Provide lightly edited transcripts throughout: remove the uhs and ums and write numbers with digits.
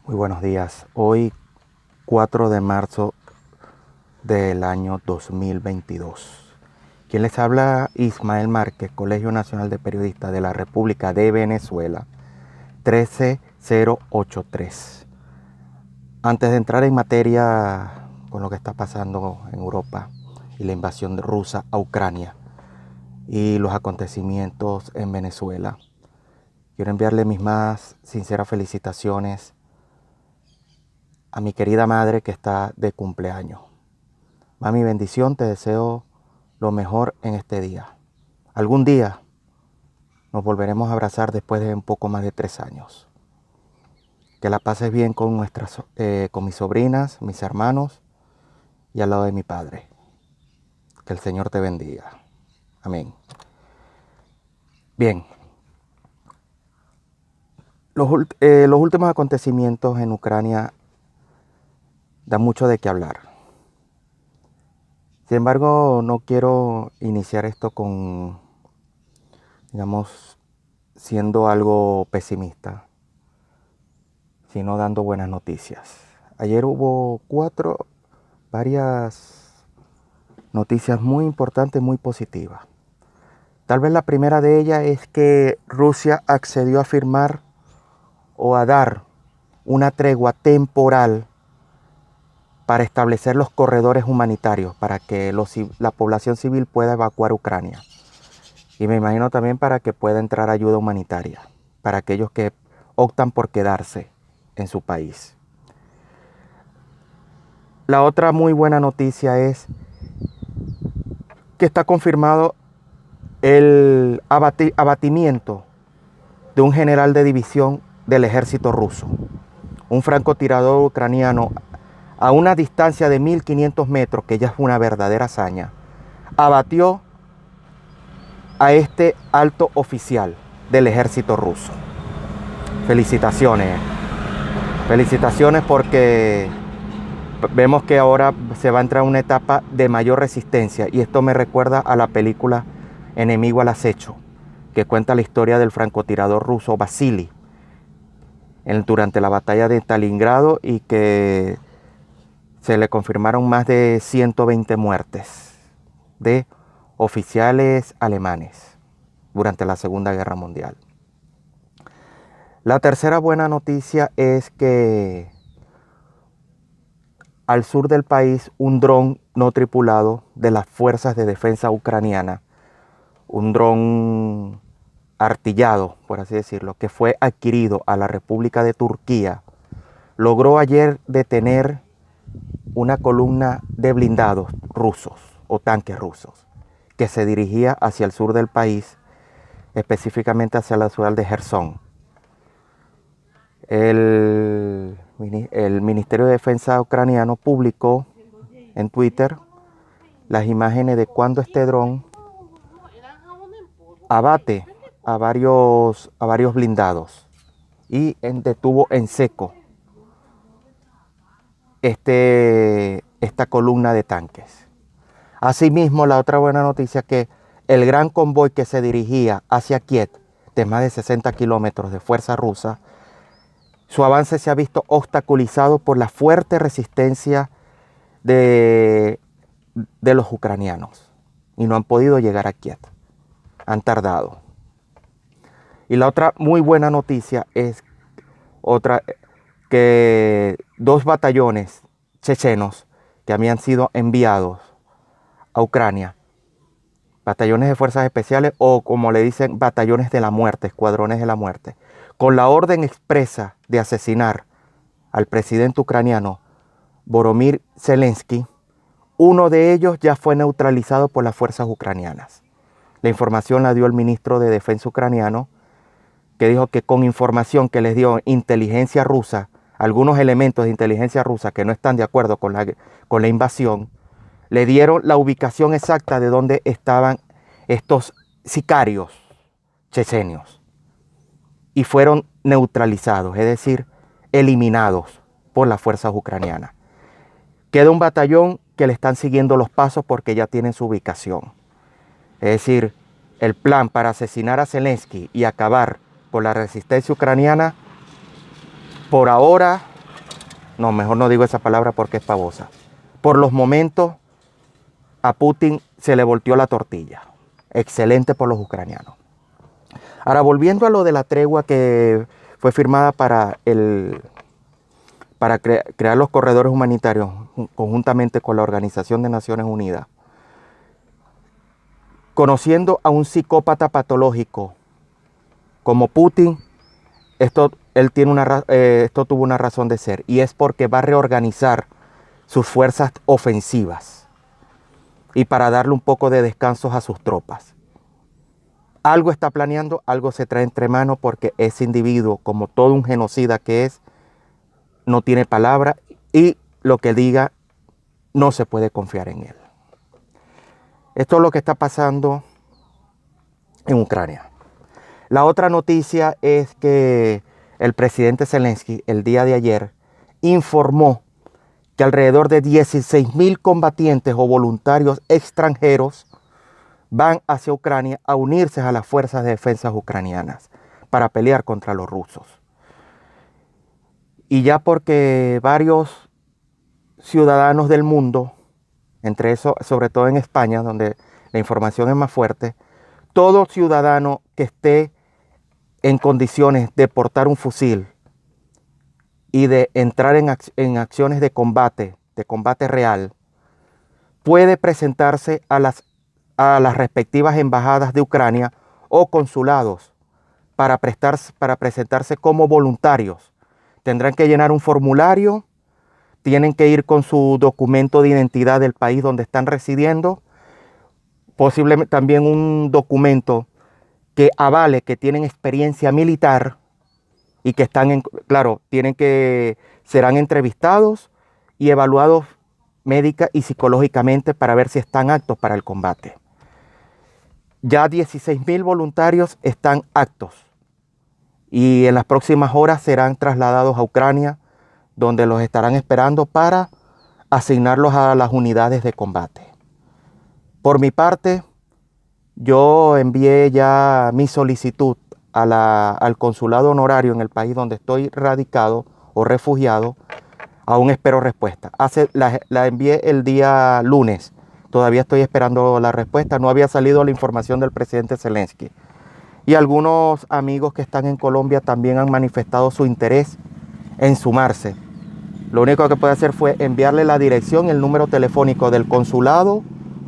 Muy buenos días. Hoy 4 de marzo del año 2022. Quien les habla, Ismael Márquez, Colegio Nacional de Periodistas de la República de Venezuela, 13083. Antes de entrar en materia con lo que está pasando en Europa y la invasión rusa a Ucrania y los acontecimientos en Venezuela, quiero enviarle mis más sinceras felicitaciones a mi querida madre que está de cumpleaños. Mami, bendición, te deseo lo mejor en este día. Algún día nos volveremos a abrazar después de un poco más de 3 años. Que la pases bien con con mis sobrinas, mis hermanos y al lado de mi padre. Que el Señor te bendiga. Amén. Bien. Los últimos acontecimientos en Ucrania dan mucho de qué hablar. Sin embargo, no quiero iniciar esto con, digamos, siendo algo pesimista, sino dando buenas noticias. Ayer hubo varias noticias muy importantes, muy positivas. Tal vez la primera de ellas es que Rusia accedió a firmar o a dar una tregua temporal para establecer los corredores humanitarios para que la población civil pueda evacuar Ucrania. Y me imagino también para que pueda entrar ayuda humanitaria para aquellos que optan por quedarse en su país. La otra muy buena noticia es que está confirmado el abatimiento de un general de división del ejército ruso, un francotirador ucraniano a una distancia de 1500 metros, que ya es una verdadera hazaña, abatió a este alto oficial del ejército ruso. Felicitaciones. Felicitaciones porque vemos que ahora se va a entrar a una etapa de mayor resistencia y esto me recuerda a la película Enemigo al acecho, que cuenta la historia del francotirador ruso Vasily durante la batalla de Stalingrado y que se le confirmaron más de 120 muertes de oficiales alemanes durante la Segunda Guerra Mundial. La tercera buena noticia es que al sur del país un dron no tripulado de las fuerzas de defensa ucraniana, un dron artillado, por así decirlo, que fue adquirido a la República de Turquía, logró ayer detener una columna de blindados rusos o tanques rusos que se dirigía hacia el sur del país, específicamente hacia la ciudad de Jersón. El Ministerio de Defensa ucraniano publicó en Twitter las imágenes de cuando este dron abate a varios blindados y detuvo en seco esta columna de tanques. Asimismo, la otra buena noticia es que el gran convoy que se dirigía hacia Kiev, de más de 60 kilómetros de fuerza rusa, su avance se ha visto obstaculizado por la fuerte resistencia de los ucranianos y no han podido llegar a Kiev. Han tardado. Y la otra muy buena noticia es que 2 batallones chechenos que habían sido enviados a Ucrania, batallones de fuerzas especiales o como le dicen, batallones de la muerte, escuadrones de la muerte, con la orden expresa de asesinar al presidente ucraniano Volodymyr Zelensky, uno de ellos ya fue neutralizado por las fuerzas ucranianas. La información la dio el ministro de Defensa ucraniano, que dijo que con información que les dio inteligencia rusa, algunos elementos de inteligencia rusa que no están de acuerdo con la invasión, le dieron la ubicación exacta de dónde estaban estos sicarios chechenios y fueron neutralizados, es decir, eliminados por las fuerzas ucranianas. Queda un batallón que le están siguiendo los pasos porque ya tienen su ubicación. Es decir, el plan para asesinar a Zelensky y acabar con la resistencia ucraniana, por ahora no, mejor no digo esa palabra porque es pavosa. Por los momentos a Putin se le volteó la tortilla. Excelente por los ucranianos. Ahora, volviendo a lo de la tregua que fue firmada para crear los corredores humanitarios conjuntamente con la Organización de Naciones Unidas. Conociendo a un psicópata patológico como Putin, esto tuvo una razón de ser, y es porque va a reorganizar sus fuerzas ofensivas y para darle un poco de descanso a sus tropas. Algo está planeando, algo se trae entre manos, porque ese individuo, como todo un genocida que es, no tiene palabra, y lo que diga no se puede confiar en él. Esto es lo que está pasando en Ucrania. La otra noticia es que el presidente Zelensky el día de ayer informó que alrededor de 16,000 combatientes o voluntarios extranjeros van hacia Ucrania a unirse a las fuerzas de defensa ucranianas para pelear contra los rusos. Y ya porque varios ciudadanos del mundo, entre eso, sobre todo en España, donde la información es más fuerte, todo ciudadano que esté en condiciones de portar un fusil y de entrar en acciones de combate real, puede presentarse a las respectivas embajadas de Ucrania o consulados para presentarse como voluntarios. Tendrán que llenar un formulario, tienen que ir con su documento de identidad del país donde están residiendo, posiblemente también un documento que avale que tienen experiencia militar y que claro, serán entrevistados y evaluados médica y psicológicamente para ver si están aptos para el combate. Ya 16,000 voluntarios están aptos y en las próximas horas serán trasladados a Ucrania, donde los estarán esperando para asignarlos a las unidades de combate. Por mi parte, yo envié ya mi solicitud al consulado honorario en el país donde estoy radicado o refugiado. Aún espero respuesta. La envié el día lunes. Todavía estoy esperando la respuesta. No había salido la información del presidente Zelensky. Y algunos amigos que están en Colombia también han manifestado su interés en sumarse. Lo único que pude hacer fue enviarle la dirección y el número telefónico del consulado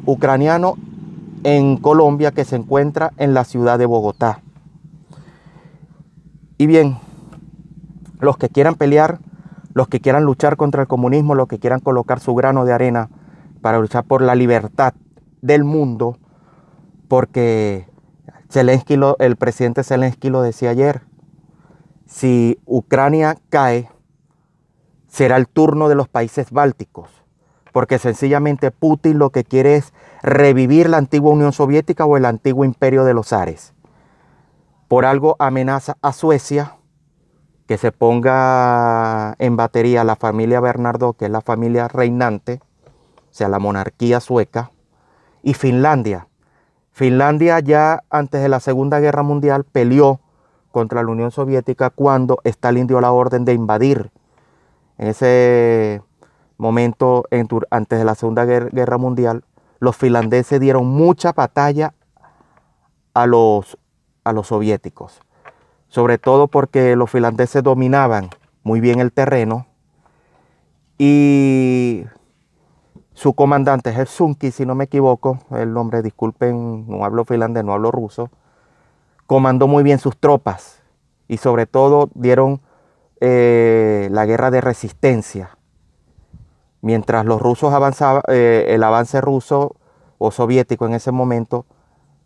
ucraniano en Colombia, que se encuentra en la ciudad de Bogotá. Y bien, los que quieran pelear, los que quieran luchar contra el comunismo, los que quieran colocar su grano de arena para luchar por la libertad del mundo, porque el presidente Zelensky lo decía ayer, si Ucrania cae, será el turno de los países bálticos, porque sencillamente Putin lo que quiere es revivir la antigua Unión Soviética o el antiguo imperio de los zares. Por algo amenaza a Suecia que se ponga en batería la familia Bernardo, que es la familia reinante, o sea, la monarquía sueca, y Finlandia. Finlandia ya antes de la Segunda Guerra Mundial peleó contra la Unión Soviética cuando Stalin dio la orden de invadir. En ese momento, antes de la Segunda Guerra Mundial, los finlandeses dieron mucha batalla a los soviéticos. Sobre todo porque los finlandeses dominaban muy bien el terreno y su comandante, Helsinki, si no me equivoco, el nombre, disculpen, no hablo finlandés, no hablo ruso, comandó muy bien sus tropas y sobre todo dieron la guerra de resistencia. Mientras los rusos avanzaban, el avance ruso o soviético en ese momento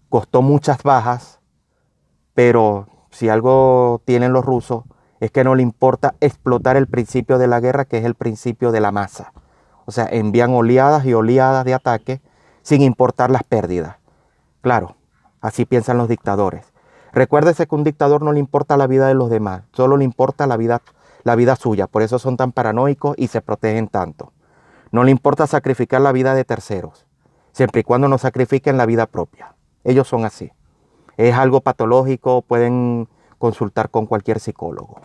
costó muchas bajas, pero si algo tienen los rusos es que no le importa explotar el principio de la guerra, que es el principio de la masa. O sea, envían oleadas y oleadas de ataque sin importar las pérdidas. Claro, así piensan los dictadores. Recuérdese que a un dictador no le importa la vida de los demás, solo le importa la vida suya. Por eso son tan paranoicos y se protegen tanto. No le importa sacrificar la vida de terceros, siempre y cuando no sacrifiquen la vida propia. Ellos son así. Es algo patológico, pueden consultar con cualquier psicólogo.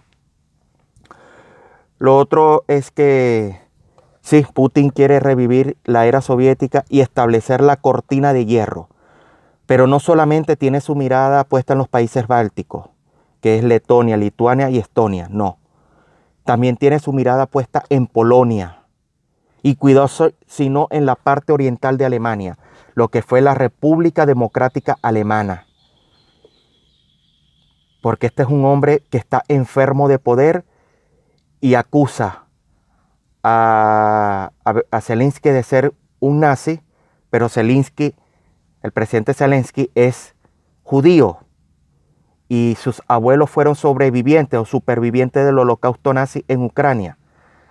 Lo otro es que sí, Putin quiere revivir la era soviética y establecer la cortina de hierro, pero no solamente tiene su mirada puesta en los países bálticos, que es Letonia, Lituania y Estonia, no. También tiene su mirada puesta en Polonia y cuidado, sino en la parte oriental de Alemania, lo que fue la República Democrática Alemana. Porque este es un hombre que está enfermo de poder y acusa a Zelensky de ser un nazi, pero Zelensky, el presidente Zelensky, es judío y sus abuelos fueron sobrevivientes o supervivientes del holocausto nazi en Ucrania.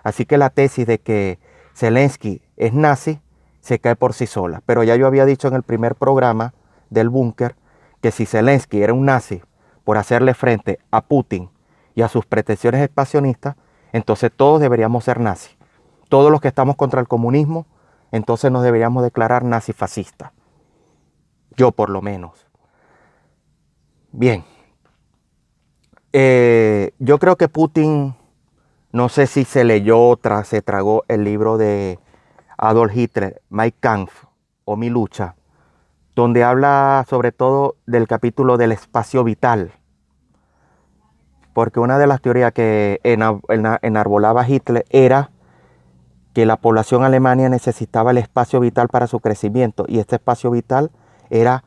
Así que la tesis de que Zelensky es nazi se cae por sí sola. Pero ya yo había dicho en el primer programa del búnker que si Zelensky era un nazi por hacerle frente a Putin y a sus pretensiones expansionistas, entonces todos deberíamos ser nazis. Todos los que estamos contra el comunismo, entonces nos deberíamos declarar nazifascistas. Yo por lo menos. Bien. Yo creo que Putin, no sé si se leyó, se tragó el libro de Adolf Hitler, Mein Kampf o Mi Lucha, donde habla sobre todo del capítulo del espacio vital. Porque una de las teorías que enarbolaba Hitler era que la población alemana necesitaba el espacio vital para su crecimiento, y este espacio vital era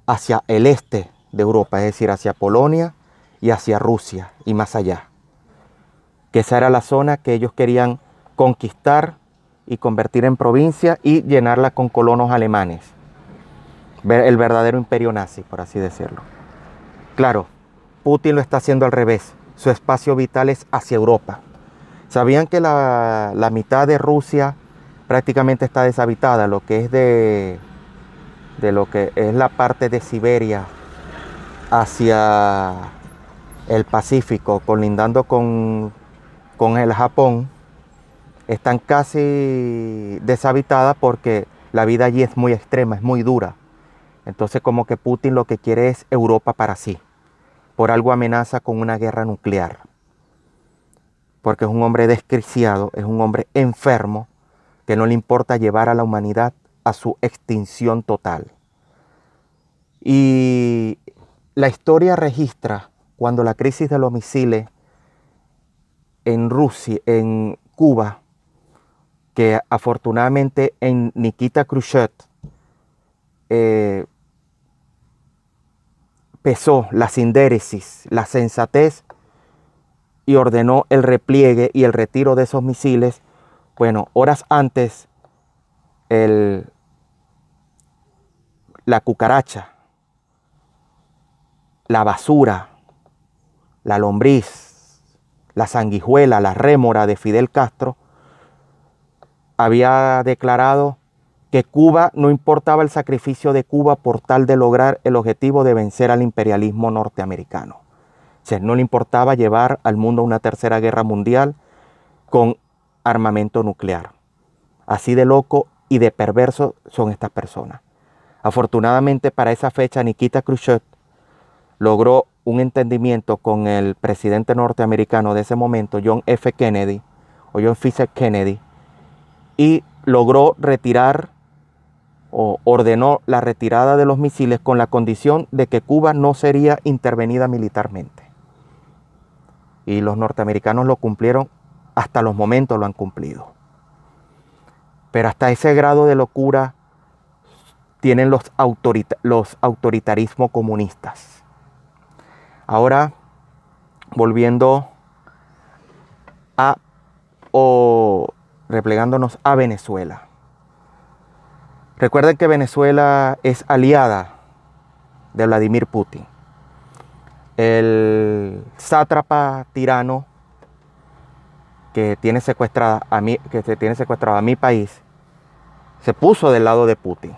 hacia el este de Europa, es decir, hacia Polonia y hacia Rusia y más allá. Que esa era la zona que ellos querían conquistar y convertir en provincia y llenarla con colonos alemanes. El verdadero imperio nazi, por así decirlo. Claro, Putin lo está haciendo al revés. Su espacio vital es hacia Europa. ¿Sabían que la mitad de Rusia prácticamente está deshabitada? Lo que es de lo que es la parte de Siberia hacia el Pacífico, colindando con el Japón, están casi deshabitadas porque la vida allí es muy extrema, es muy dura. Entonces como que Putin lo que quiere es Europa para sí. Por algo amenaza con una guerra nuclear. Porque es un hombre desquiciado, es un hombre enfermo, que no le importa llevar a la humanidad a su extinción total. Y la historia registra cuando la crisis de los misiles en Rusia, en Cuba, que afortunadamente en Nikita Khrushchev pesó la sindéresis, la sensatez y ordenó el repliegue y el retiro de esos misiles. Bueno, horas antes la cucaracha, la basura, la lombriz, la sanguijuela, la rémora de Fidel Castro había declarado que Cuba no importaba el sacrificio de Cuba por tal de lograr el objetivo de vencer al imperialismo norteamericano. O sea, no le importaba llevar al mundo a una tercera guerra mundial con armamento nuclear. Así de loco y de perverso son estas personas. Afortunadamente para esa fecha Nikita Khrushchev logró un entendimiento con el presidente norteamericano de ese momento, John F. Kennedy, o John Fisher Kennedy, y logró retirar o ordenó la retirada de los misiles con la condición de que Cuba no sería intervenida militarmente. Y los norteamericanos lo cumplieron, hasta los momentos lo han cumplido. Pero hasta ese grado de locura tienen los autoritarismos comunistas. Ahora, volviendo replegándonos a Venezuela. Recuerden que Venezuela es aliada de Vladimir Putin. El sátrapa tirano que tiene secuestrado a mi país se puso del lado de Putin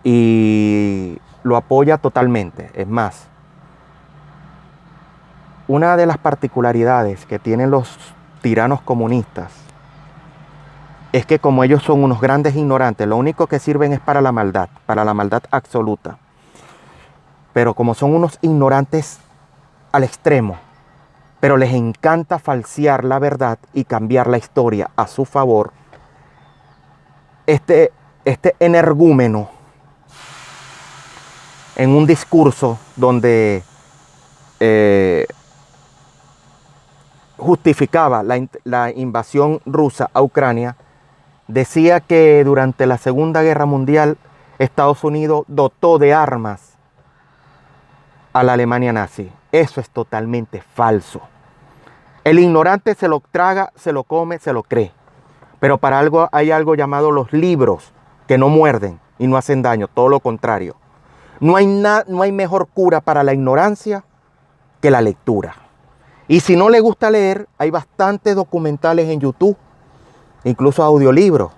y lo apoya totalmente. Es más, una de las particularidades que tienen los tiranos comunistas es que como ellos son unos grandes ignorantes, lo único que sirven es para la maldad absoluta. Pero como son unos ignorantes al extremo, pero les encanta falsear la verdad y cambiar la historia a su favor. Este energúmeno, en un discurso donde justificaba la invasión rusa a Ucrania, decía que durante la Segunda Guerra Mundial Estados Unidos dotó de armas a la Alemania nazi. Eso es totalmente falso. El ignorante se lo traga, se lo come, se lo cree. Pero para algo hay algo llamado los libros, que no muerden y no hacen daño, todo lo contrario. No hay mejor cura para la ignorancia que la lectura. Y si no le gusta leer, hay bastantes documentales en YouTube, incluso audiolibros.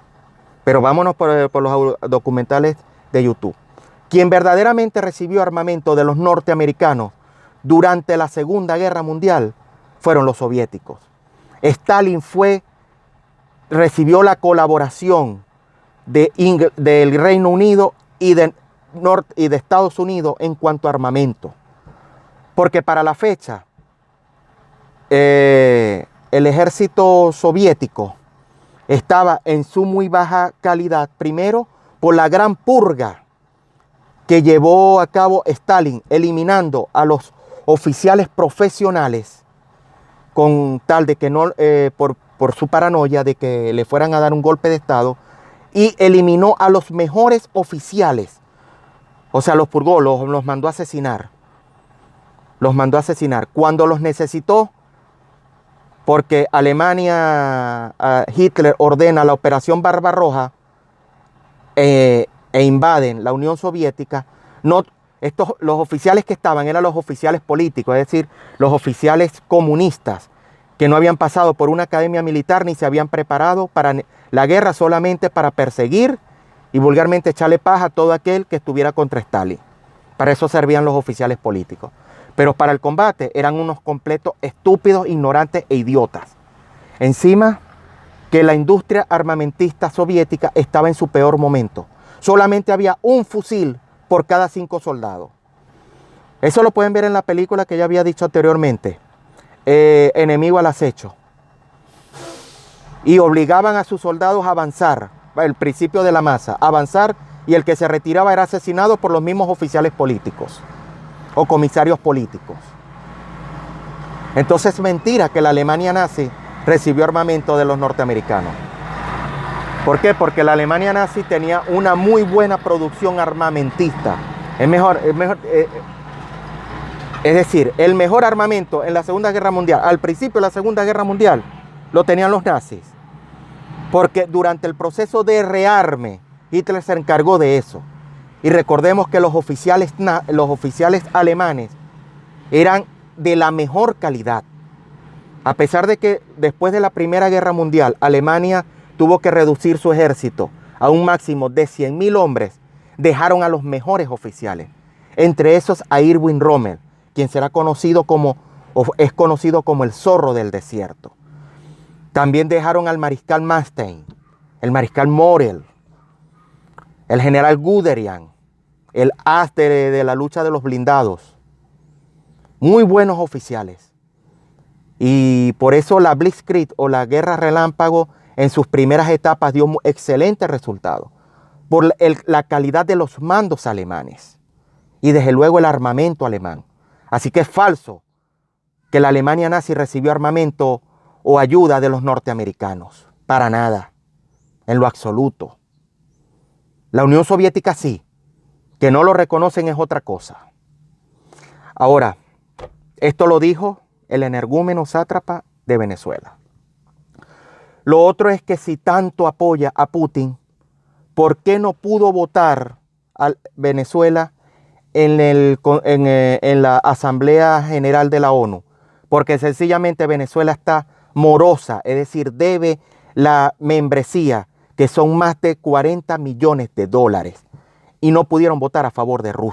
Pero vámonos por los documentales de YouTube. Quien verdaderamente recibió armamento de los norteamericanos durante la Segunda Guerra Mundial fueron los soviéticos. Stalin recibió la colaboración del Reino Unido y de Estados Unidos en cuanto a armamento. Porque para la fecha, el ejército soviético estaba en su muy baja calidad, primero por la gran purga que llevó a cabo Stalin, eliminando a los oficiales profesionales con tal de que no, por su paranoia de que le fueran a dar un golpe de estado, y eliminó a los mejores oficiales. O sea, los purgó, los mandó a asesinar. Los mandó a asesinar cuando los necesitó, porque Alemania, Hitler ordena la Operación Barbarroja e invaden la Unión Soviética. Los oficiales que estaban eran los oficiales políticos, es decir, los oficiales comunistas que no habían pasado por una academia militar ni se habían preparado para la guerra, solamente para perseguir y vulgarmente echarle paja a todo aquel que estuviera contra Stalin. Para eso servían los oficiales políticos. Pero para el combate eran unos completos estúpidos, ignorantes e idiotas. Encima que la industria armamentista soviética estaba en su peor momento. Solamente había un fusil por cada 5 soldados. Eso lo pueden ver en la película que ya había dicho anteriormente, Enemigo al acecho. Y obligaban a sus soldados a avanzar, el principio de la masa, avanzar, y el que se retiraba era asesinado por los mismos oficiales políticos o comisarios políticos. Entonces es mentira que la Alemania nazi recibió armamento de los norteamericanos. ¿Por qué? Porque la Alemania nazi tenía una muy buena producción armamentista. Es decir, el mejor armamento en la Segunda Guerra Mundial, al principio de la Segunda Guerra Mundial, lo tenían los nazis. Porque durante el proceso de rearme, Hitler se encargó de eso. Y recordemos que los oficiales alemanes eran de la mejor calidad. A pesar de que después de la Primera Guerra Mundial, Alemania tuvo que reducir su ejército a un máximo de 100.000 hombres, dejaron a los mejores oficiales. Entre esos a Erwin Rommel, quien es conocido como el zorro del desierto. También dejaron al mariscal Manstein, el mariscal Morel, el general Guderian, el as de la lucha de los blindados. Muy buenos oficiales. Y por eso la Blitzkrieg o la guerra relámpago en sus primeras etapas dio excelentes resultados. Por la calidad de los mandos alemanes. Y desde luego el armamento alemán. Así que es falso que la Alemania nazi recibió armamento o ayuda de los norteamericanos. Para nada. En lo absoluto. La Unión Soviética sí. Que no lo reconocen es otra cosa. Ahora, esto lo dijo el energúmeno sátrapa de Venezuela. Lo otro es que si tanto apoya a Putin, ¿por qué no pudo votar a Venezuela en la Asamblea General de la ONU? Porque sencillamente Venezuela está morosa, es decir, debe la membresía, que son más de $40 millones, y no pudieron votar a favor de Rusia.